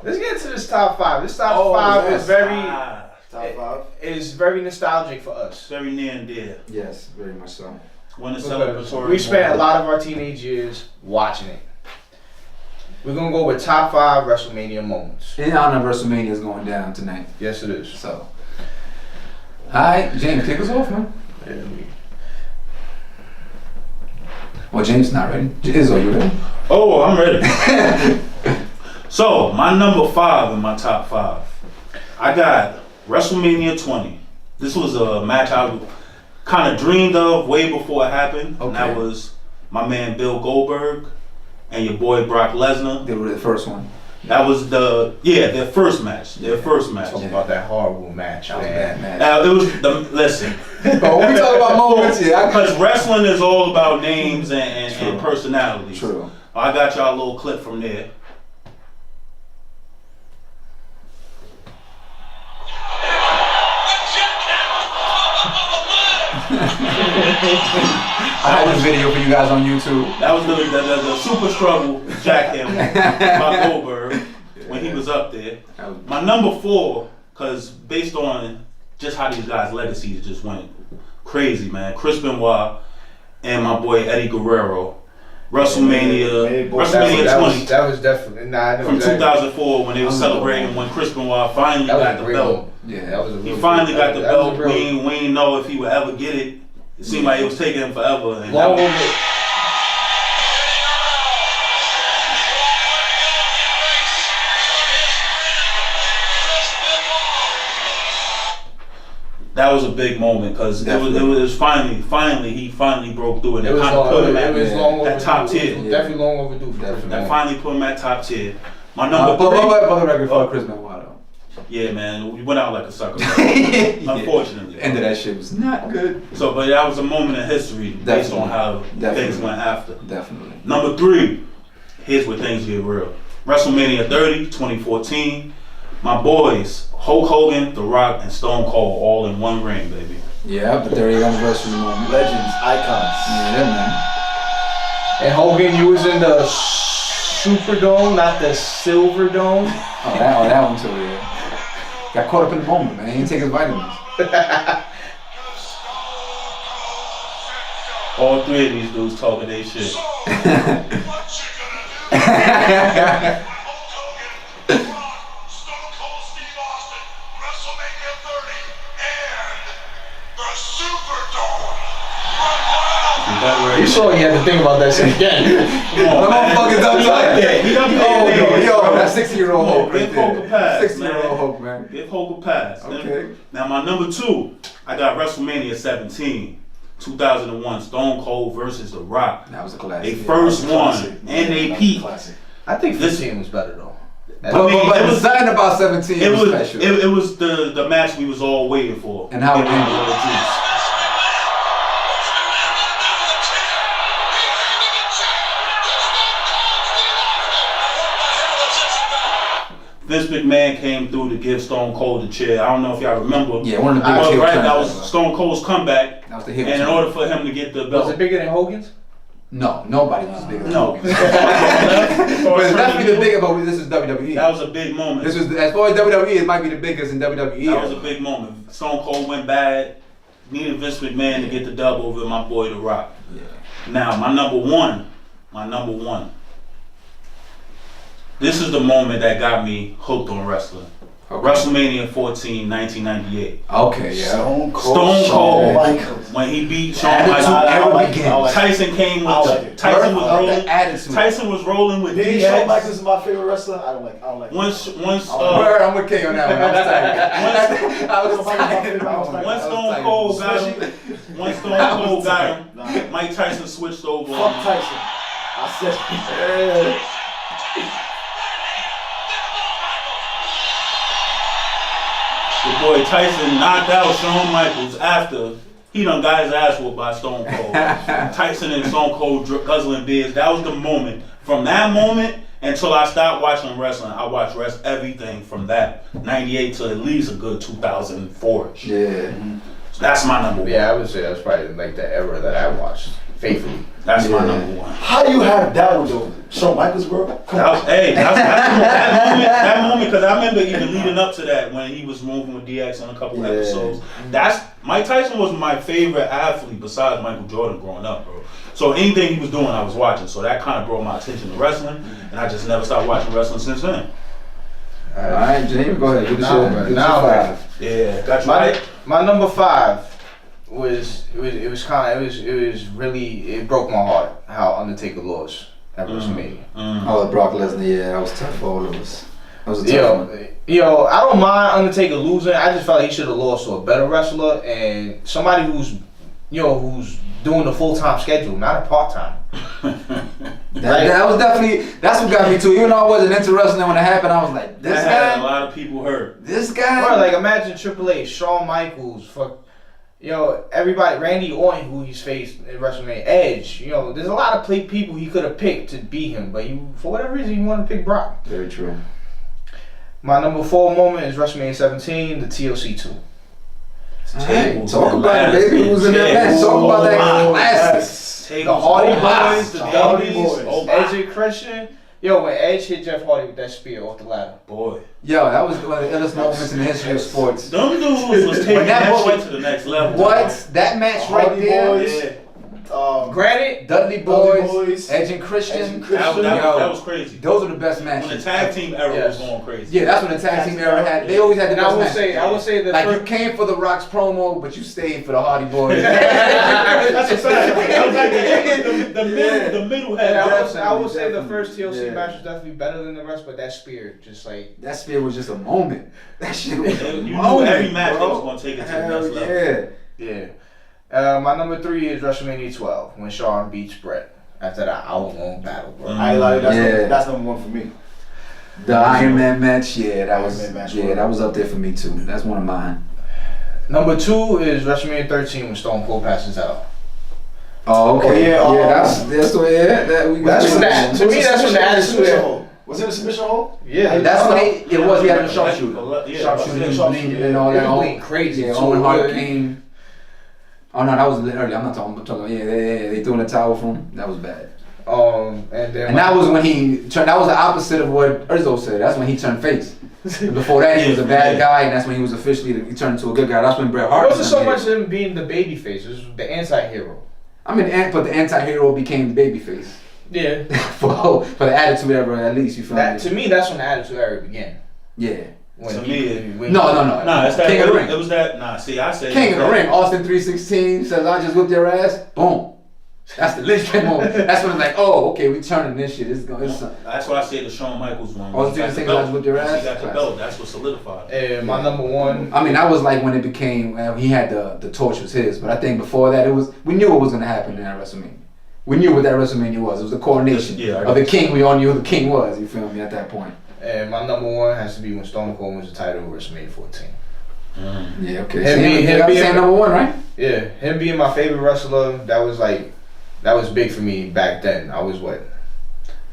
Let's get into this top 5. This top 5 is very top 5 is very nostalgic for us. Very near and dear. Yes, very much so. When the celebratory. We spent a lot of our teenage years watching it. We're gonna go with top 5 WrestleMania moments. In honor of WrestleMania is going down tonight. Yes, it is. So, alright, James, kick us off, man. Well, James not ready. Izzo, you ready? Oh, I'm ready. So, my number 5 in my top 5. I got WrestleMania 20. This was a match I kind of dreamed of way before it happened. Okay. And that was my man Bill Goldberg and your boy Brock Lesnar. They were the first one. That was their first match. Talking about that horrible match, That was a man. bad match. It was listen. But when we talk about moments, Because wrestling is all about names and personalities. True. I got y'all a little clip from there. I had this video for you guys on YouTube. That was the super struggle jackhammer by Goldberg when he was up there. My number 4, because based on just how these guys' legacies just went crazy, man. Chris Benoit and my boy Eddie Guerrero. WrestleMania 20. That was definitely From 2004 when they were celebrating when Chris Benoit finally got the belt. Yeah, that was a He finally got the belt. We ain't know if he would ever get it. It seemed like it was taking him forever. And that was a big moment because it was finally he broke through and it kind of put him at top tier. Definitely long overdue. That finally put him at top tier. My number 3. But the record for Chris Benoit though. Yeah, man, we went out like a sucker. Unfortunately, The end of that shit was not good. So, but that was a moment in history based on how things went after. Definitely. Number 3, here's where things get real. WrestleMania 30, 2014. My boys, Hulk Hogan, The Rock, and Stone Cold all in one ring, baby. Yeah, the 30th anniversary moment. Legends, icons. Yeah, man. And Hogan, you was in the Superdome, not the Silverdome. Oh, that one too, yeah. Got caught up in the moment, man. He didn't take his vitamins. All 3 of these dudes talking their shit. You saw he had to think about that shit again. Come on, man. Motherfucker's uptight. Yo, that's 60-year-old Hulk right Give Hulk a pass, there. 60-year-old Hulk, man. Give Hulk a pass. Okay. Now my number 2, I got WrestleMania 17, 2001, Stone Cold versus The Rock. That was a classic. They first won and they peaked. Classic. I think 15 was better though. But it was something about 17 It was special. it was the match we was all waiting for. And how it Giving ended. a little juice. Vince McMahon came through to give Stone Cold the chair. I don't know if y'all remember. Yeah, one of the biggest But heel right, turns that was ever. Stone Cold's comeback. That was the heel And in turn. order for him to get the belt. Was it bigger than Hogan's? No, nobody was bigger than No. Hogan. But it's definitely the bigger, but this is WWE. That was a big moment. This was, as far as WWE, it might be the biggest in WWE. That was a big moment. Stone Cold went bad. Needed Vince McMahon to get the dub over my boy The Rock. Yeah. Now, my number one. This is the moment that got me hooked on wrestling. Okay. WrestleMania 14, 1998. Okay, yeah. Stone Stone Shawn Cold, Michaels. when he beat Shawn Attitude Michaels. era begins. Tyson came I like with it. Tyson was Birth of rolling. the attitude. Tyson was rolling with Maybe Shawn DX. Michaels is my favorite wrestler. I don't like. Once Word, I'm with K on that one. I was tight. I was tight. Once Stone Cold got him, Mike Tyson switched over. Fuck Tyson. I said. Your boy Tyson knocked out Shawn Michaels after he done got his ass whooped by Stone Cold. Tyson and Stone Cold guzzling beers. That was the moment. From that moment until I stopped watching wrestling, I watched everything from that 98 to at least a good 2004. Yeah. So that's my number one. Yeah, I would say that's probably like the era that I watched faithfully. That's my number one. How you have that with the Shawn Michaels, bro? Come That on. was, hey, that moment I remember even leading up to that when he was moving with DX on a couple episodes. Mike Tyson was my favorite athlete besides Michael Jordan growing up, bro. So anything he was doing, I was watching. So that kind of brought my attention to wrestling, and I just never stopped watching wrestling since then. All right, James, go ahead. Give us your five. Yeah, got you right. My number 5 was it broke my heart how Undertaker lost at WrestleMania. Oh, Brock Lesnar, yeah, that was tough for all of us. That was a tough one. Yo, I don't mind Undertaker losing. I just felt like he should have lost to a better wrestler and somebody who's doing the full-time schedule, not a part-time. That was definitely, that's what got me too. Even though I wasn't into wrestling when it happened, I was like, this That guy? had a lot of people hurt. This guy? Bro, like imagine Triple H, Shawn Michaels, everybody, Randy Orton, who he's faced in WrestleMania, Edge. There's a lot of people he could have picked to beat him, but for whatever reason, he wanted to pick Brock. Very true. My number 4 moment is WrestleMania 17, the TLC 2. Hey, talk about it, baby. Who's in that match? Talk about that classic. The Hardy Boys, the Hardy Dudleys, Boys. Edge and Christian. Yo, when Edge hit Jeff Hardy with that spear off the ladder. Boy. Yo, that was one of the illest moments in the history of sports. Them dudes was taking that shit to the next level. What? That match right Hardy there? Boys. Yeah. Granted, Dudley Boys, Edge and Christian. That was crazy. Those are the best matches. When the tag team era was going crazy. Yeah, that's when the tag team era had. They always had the and best I matches. will say that Like you came for the Rock's promo, but you stayed for the Hardy Boys. That's a fact. That was like the middle And had I will say the first TLC match was definitely better than the rest, but that spear just like that spear was just a moment. That shit was a You moment, knew every match bro. that was going to take it to the Hell next level. yeah. My number 3 is WrestleMania 12 when Shawn beats Brett after that hour-long battle, bro. I ain't like that's number 1 for me. The Iron Man match, that was up there for me too. That's one of mine. Number 2 is WrestleMania 13 when Stone Cold passes out. Oh, okay. Oh, yeah, that's what. Yeah, that we got. That's when that. To me, that's when the attitude era. Was it a submission hold? Yeah, That's when it was. He had a sharpshooter, Yeah. bleeding and all He that. was bleeding crazy. Yeah, So Owen Hart good. came. Oh no, that was early. I'm not talking. Yeah, they threw in the towel for him. That was bad. And that was when he turned. That was the opposite of what Urzo said. That's when he turned face. Before that, he was a bad guy, and that's when he was officially he turned into a good guy. That's when Bret Hart. It wasn't so much him being the baby face. It was the anti-hero. I mean, but the anti-hero became the baby face. Yeah. for the attitude era, at least you feel me. To me, that's when the attitude era began. Yeah. No, it's that King of the Ring. It was that. Nah, see, I say King of the Ring. Austin 316 says, "I just whipped your ass." Boom. That's the linchpin moment. That's when it's like, oh, okay, we turning this shit. It's That's why I say the Shawn Michaels one. Austin 316 I just whipped your ass. He got the belt. That's what solidified it. And my number 1. I mean, that was like when it became. He had the torch was his, but I think before that we knew what was gonna happen in that WrestleMania. We knew what that WrestleMania was. It was the coronation of the king. We all knew who the king was. You feel me? At that point. And my number 1 has to be when Stone Cold wins the title at WrestleMania 14. Yeah, okay. Him being number 1, right? Yeah, him being my favorite wrestler, that was big for me back then. I was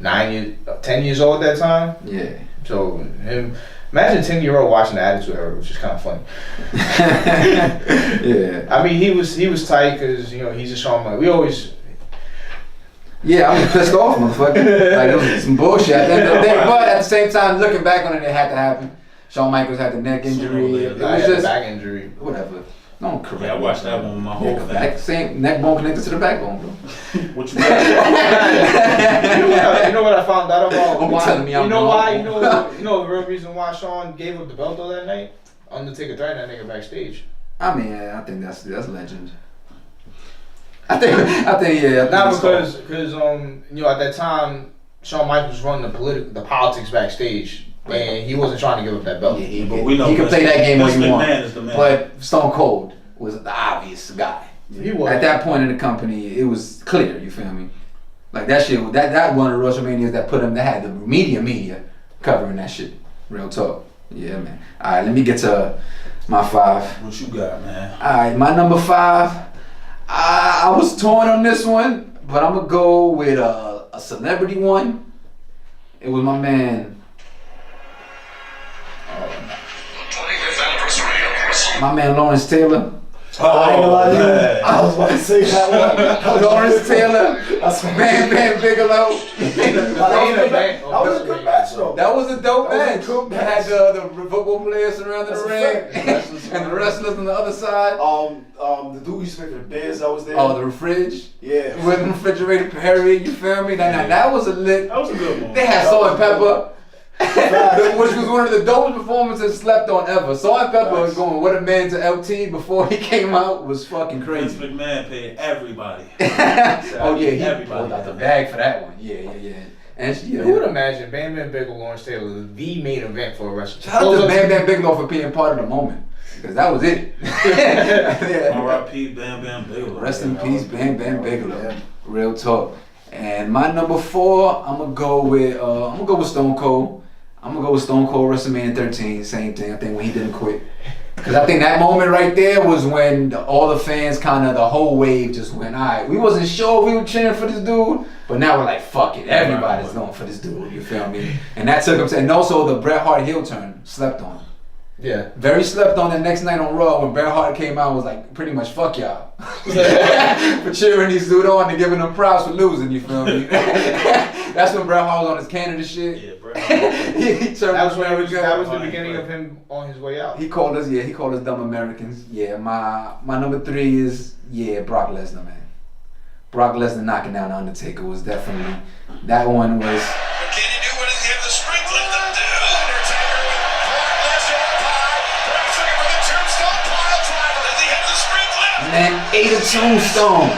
10 years old at that time. Yeah. So him, imagine 10-year-old watching the Attitude Era, which is kind of funny. Yeah. I mean, he was tight because he's a Shawn Michaels. We always. Yeah, I was pissed off, motherfucker. Like, it was some bullshit at the end of the day. But at the same time, looking back on it, it had to happen. Shawn Michaels had the neck injury. It was just back injury. Whatever. Don't correct. Yeah, I watched that one with my whole family. Same neck bone connected to the backbone, bro. What you You know what I found out about? Don't be telling me I'm know wrong. why? You know the real reason why Shawn gave up the belt though that night? Undertaker threatened that nigga backstage. I mean, I think that's legend. I think yeah. Not because at that time Shawn Michaels was running the politics backstage, and he wasn't trying to give up that belt. Yeah, he know could play that game all you McMahon want. But Stone Cold was the obvious guy. He was. At that point in the company, it was clear. You feel me? Like that shit. That one of the WrestleManias that had the media covering that shit. Real talk. Yeah, man. All right, let me get to my 5. What you got, man? All right, my number 5. I was torn on this one, but I'm gonna go with a celebrity one. It was my man. My man Lawrence Taylor. I ain't gonna lie to you. man. I was about to say that one. Lawrence Taylor, That's Bam Bam Bigelow. That was a good match though. That was a dope That match. was a good You had the football players surrounding That's the a ring, fact. and the wrestlers on the other side. The dude who used to make for the Bears that was there. Oh, the fridge. Yeah. With the refrigerator period, you feel me? That was a lit. That was a good one. They had Salt and Pepper, Facts. which was one of the dopest performances slept on ever. Salt and Pepper was going what a man to LT before he came out was fucking Vince crazy. McMahon paid everybody. Oh yeah, he Everybody pulled out the had bag for that one. Yeah. And Who would imagine Bam Bam Bigelow, Lawrence Taylor, the main event for a wrestling? shout out to Bam Bam Bigelow for being part of the moment. Because that was it. Yeah. R.I.P. Bam Bam Bigelow. Rest in peace, Bam Bam Bigelow. Real talk. And my number 4, I'm gonna go with Stone Cold. I'm gonna go with Stone Cold WrestleMania 13. Same thing. I think when he didn't quit. Because I think that moment right there was when all the fans the whole wave just went, all right, we wasn't sure we were cheering for this dude, but now we're like, fuck it, everybody's going for this dude, you feel me? And that took him and also the Bret Hart heel turn, slept on. Yeah. Very slept on the next night on Raw when Bret Hart came out and was like, pretty much, fuck y'all. For cheering these dude on and giving them props for losing, you feel me? That's when Bret Hart was on his Canada shit. Yeah, Bret. he turned That was America. the beginning of him on his way out. He called us dumb Americans. Yeah, my number 3 is Brock Lesnar, man. Brock Lesnar knocking down the Undertaker was definitely that one was. But can you do what he have the strength left to do? Undertaker with Brock Lesnar up high. Brock's looking for the tombstone pile driver. Does he have the strength left? Man, 8 a tombstone.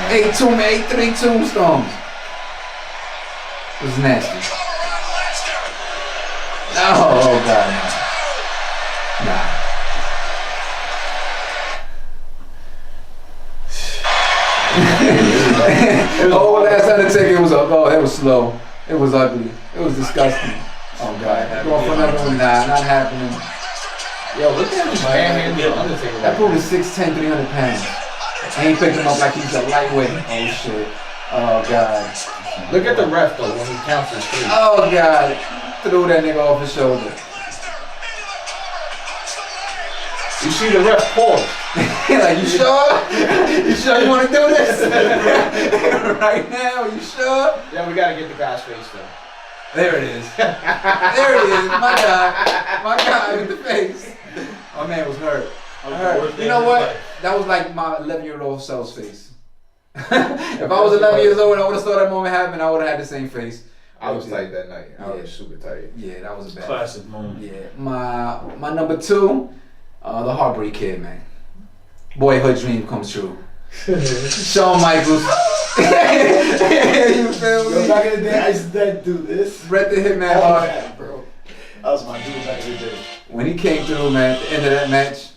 8 3 tombstones. It was nasty. Cover on Lesnar. Oh god, no. Nah. Oh, last Undertaker it was slow. It was ugly. It was disgusting. Oh god. Going for another one, not happening. Yo, look at him manhandling Undertaker. That dude is 6'10", 300 pounds. And he picked him up like he's a lightweight. Oh shit. Oh god. Look at the ref though when he counts his feet. Oh god. Threw that nigga off his shoulder. You see the ref pause. Like, you sure? You sure you want to do this? Right now, you sure? Yeah, we gotta get the guy's face though. There it is. There it is. My guy with the face. My man was hurt. You know what? That was like my 11-year-old self's face. If I was 11 years old and I would have saw that moment happen, I would have had the same face. I was tight that night. I Yeah. was super tight. Yeah, that was a bad. Classic moment. Yeah, my number 2, the Heartbreak Kid, man. Boyhood dream comes true. Shawn Michaels. You feel Yo, me? back in the day, I used to do this. Bret the Hitman Oh, Hart. man, bro. That was my dude back in the day. When he came through, man, at the end of that match,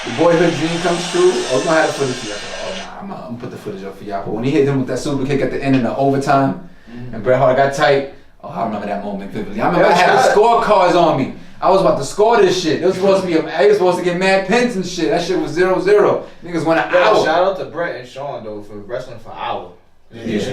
the boyhood dream comes true. Oh, we're gonna have the footage for y'all. Oh, nah, I'm gonna put the footage up for y'all. But when he hit him with that super kick at the end of the overtime, and Bret Hart got tight, I remember that moment vividly. I remember I had the scorecards on me. I was about to score this shit. It was supposed to be I was supposed to get mad pins and shit. That shit was 0-0. Niggas went an Yo, hour. shout out to Brett and Sean though for wrestling for an hour.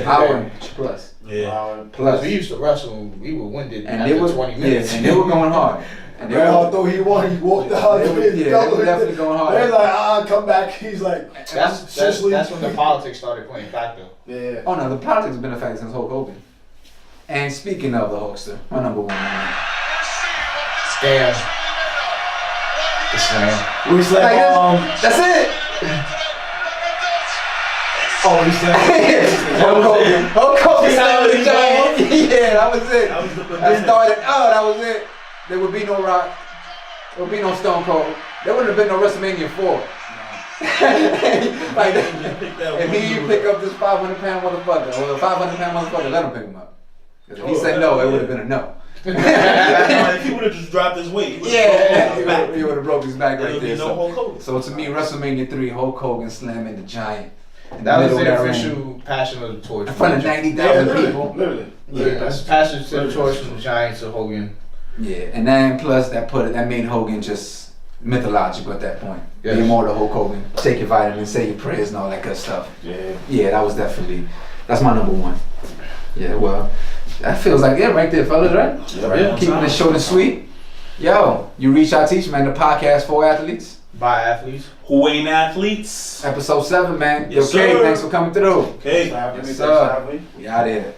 Hour plus. Yeah. Plus, we used to wrestle. We were winded And after they were 20 minutes. and they were going hard. And they Bret Hart were, thought he won. He walked out. they were definitely going hard. They're like, come back. He's like, That's when the politics started playing factor. yeah. Oh no, the politics has been a fact since Hulk Hogan. And speaking of the Hulkster, my number 1 man. Damn. The slam. He's like, That's it. oh, he's like, Hulk Hogan started the giant. Yeah, that was it. That was the That started. Oh, that was it. There would be no Rock. There would be no Stone Cold. There wouldn't have been no WrestleMania 4. Like, if he didn't pick up this 500-pound motherfucker, or a 500-pound motherfucker, let him pick him up. 'Cause if he said no, it would have been a no. If he would have just dropped his weight, He would have broke his back there right would be there. no Hulk Hogan. So to me, WrestleMania 3, Hulk Hogan slamming the Giant. In That was middle the of that official ring. passion of the torch. In front of yeah, 90,000 literally, people. literally. Yeah, that's passion to the torch from the Giants to Hogan. Yeah, and then plus that made Hogan just mythological at that point. Yes. Be more the Hulk Hogan. Take your vitamins, say your prayers, and all that good stuff. Yeah. That was that's my number 1. Yeah, well, that feels like it right there, fellas, right? Yeah. Keeping it short and sweet. Yo, you reach our teacher, man, the podcast for athletes. By athletes. Who ain't athletes? Episode 7, man. Yes, Yo, Kay, sir. thanks for coming through. Okay. Yes, sir. We out here.